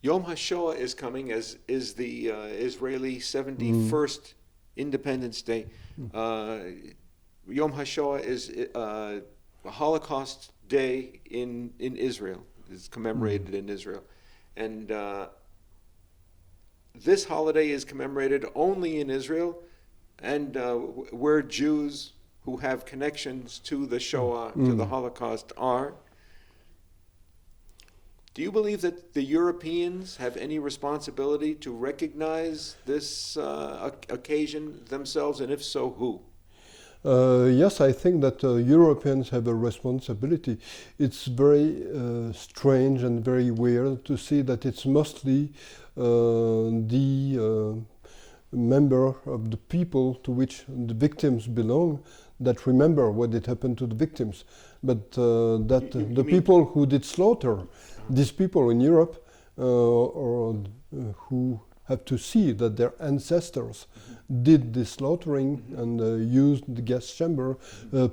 Yom HaShoah is coming, as is the Israeli 71st Independence Day. Yom HaShoah is a Holocaust Day in Israel. It's commemorated in Israel. And this holiday is commemorated only in Israel, and where Jews who have connections to the Shoah, to the Holocaust, are. Do you believe that the Europeans have any responsibility to recognize this occasion themselves, and if so, who? Yes, I think that Europeans have a responsibility. It's very strange and very weird to see that it's mostly the member of the people to which the victims belong that remember what had happened to the victims. But that the people who did slaughter, these people in Europe, or who have to see that their ancestors did the slaughtering and used the gas chamber,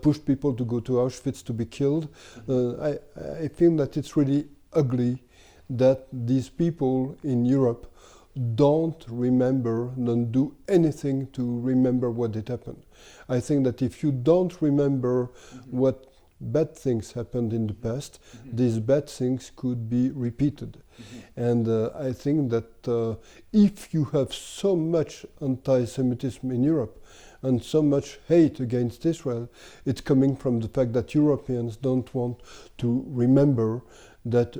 pushed people to go to Auschwitz to be killed. I think that it's really ugly that these people in Europe don't remember, don't do anything to remember what had happened. I think that if you don't remember what bad things happened in the past, these bad things could be repeated. And I think that if you have so much anti-Semitism in Europe and so much hate against Israel, it's coming from the fact that Europeans don't want to remember that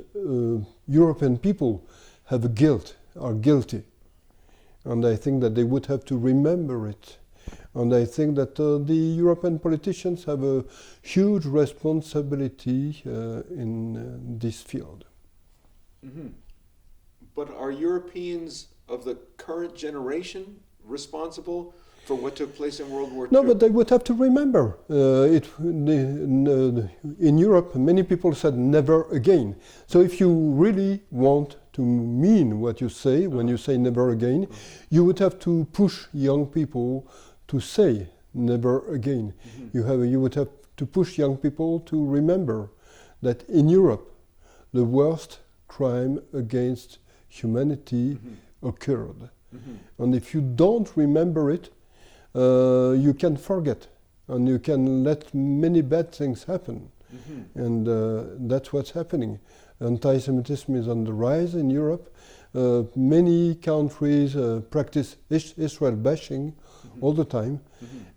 European people have a guilt, are guilty. And I think that they would have to remember it. And I think that the European politicians have a huge responsibility in this field. But are Europeans of the current generation responsible for what took place in World War II? No, but they would have to remember. In Europe, many people said never again. So if you really want to mean what you say when you say never again, you would have to push young people to say never again. You would have to push young people to remember that in Europe the worst crime against humanity occurred. And if you don't remember it, you can forget, and you can let many bad things happen. And that's what's happening. Anti-Semitism is on the rise in Europe. Many countries practice Israel bashing all the time,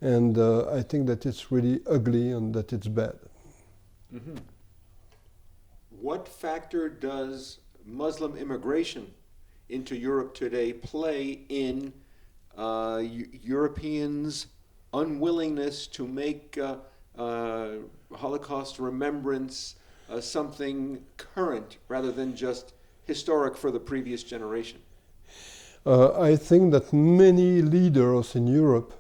and I think that it's really ugly and that it's bad. What factor does Muslim immigration into Europe today play in Europeans' unwillingness to make Holocaust remembrance something current rather than just historic for the previous generation? I think that many leaders in Europe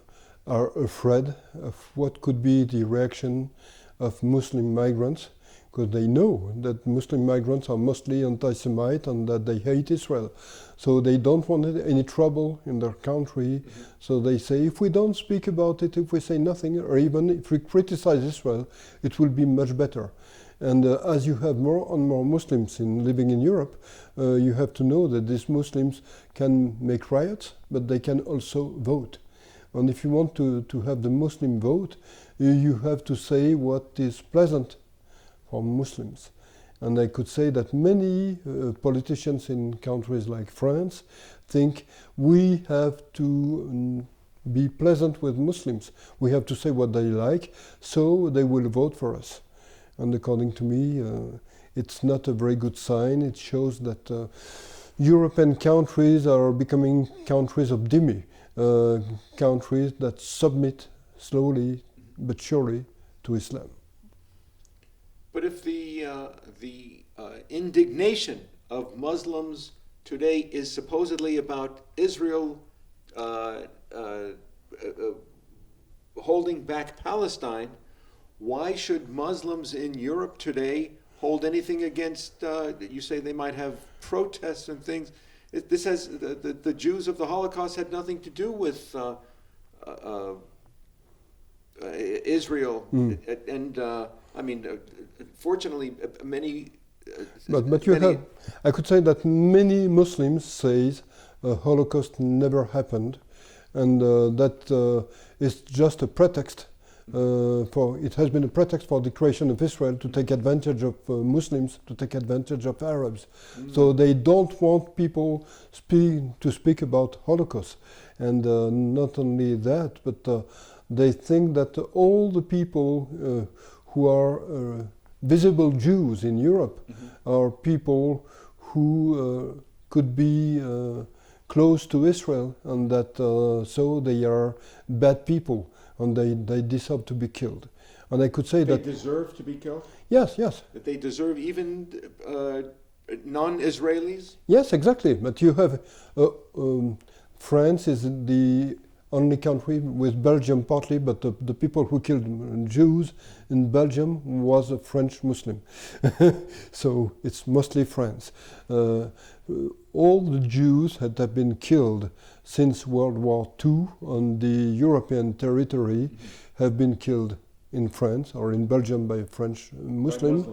are afraid of what could be the reaction of Muslim migrants, because they know that Muslim migrants are mostly anti-Semite and that they hate Israel. So they don't want any trouble in their country. So they say, if we don't speak about it, if we say nothing, or even if we criticize Israel, it will be much better. And as you have more and more Muslims living in Europe, you have to know that these Muslims can make riots, but they can also vote. And if you want to have the Muslim vote, you have to say what is pleasant for Muslims. And I could say that many politicians in countries like France think we have to be pleasant with Muslims. We have to say what they like, so they will vote for us. And according to me, it's not a very good sign. It shows that European countries are becoming countries of dhimmi, countries that submit slowly but surely to Islam. But if the indignation of Muslims today is supposedly about Israel holding back Palestine, why should Muslims in Europe today hold anything against, you say they might have protests and things. This has, the Jews of the Holocaust had nothing to do with Israel. And I mean, fortunately, many But you many- have, I could say that many Muslims say Holocaust never happened, and that is just a pretext it has been a pretext for the creation of Israel to take advantage of Muslims, to take advantage of Arabs. So they don't want people to speak about Holocaust. And not only that, but they think that all the people who are visible Jews in Europe are people who could be close to Israel, and that so they are bad people, and they deserve to be killed. And I could say they that deserve to be killed? yes, yes, That they deserve even non-Israelis? yes, exactly. But you have France is the only country with Belgium partly, but the people who killed Jews in Belgium was a French Muslim. So it's mostly France. All the Jews that have been killed since World War II on the European territory have been killed in France or in Belgium by French Muslims.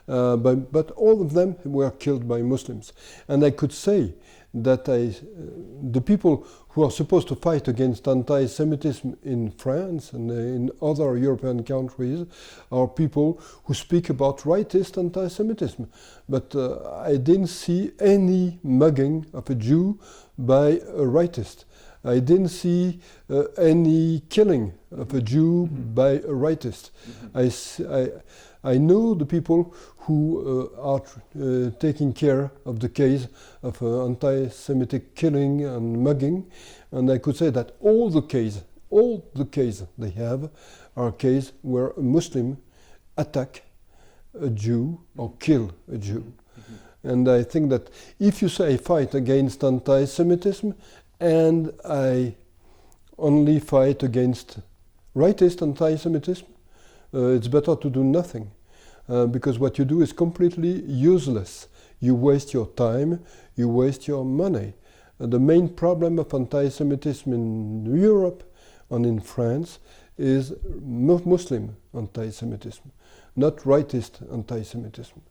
But all of them were killed by Muslims. And I could say that the people who are supposed to fight against anti-Semitism in France and in other European countries are people who speak about rightist anti-Semitism. But I didn't see any mugging of a Jew by a rightist. I didn't see any killing of a Jew by a rightist. I know the people who are taking care of the case of anti-Semitic killing and mugging, and I could say that all the cases they have are cases where a Muslim attack a Jew or kill a Jew. And I think that if you say fight against anti-Semitism and I only fight against rightist anti-Semitism, it's better to do nothing, because what you do is completely useless. You waste your time, you waste your money. The main problem of anti-Semitism in Europe and in France is Muslim anti-Semitism, not rightist anti-Semitism.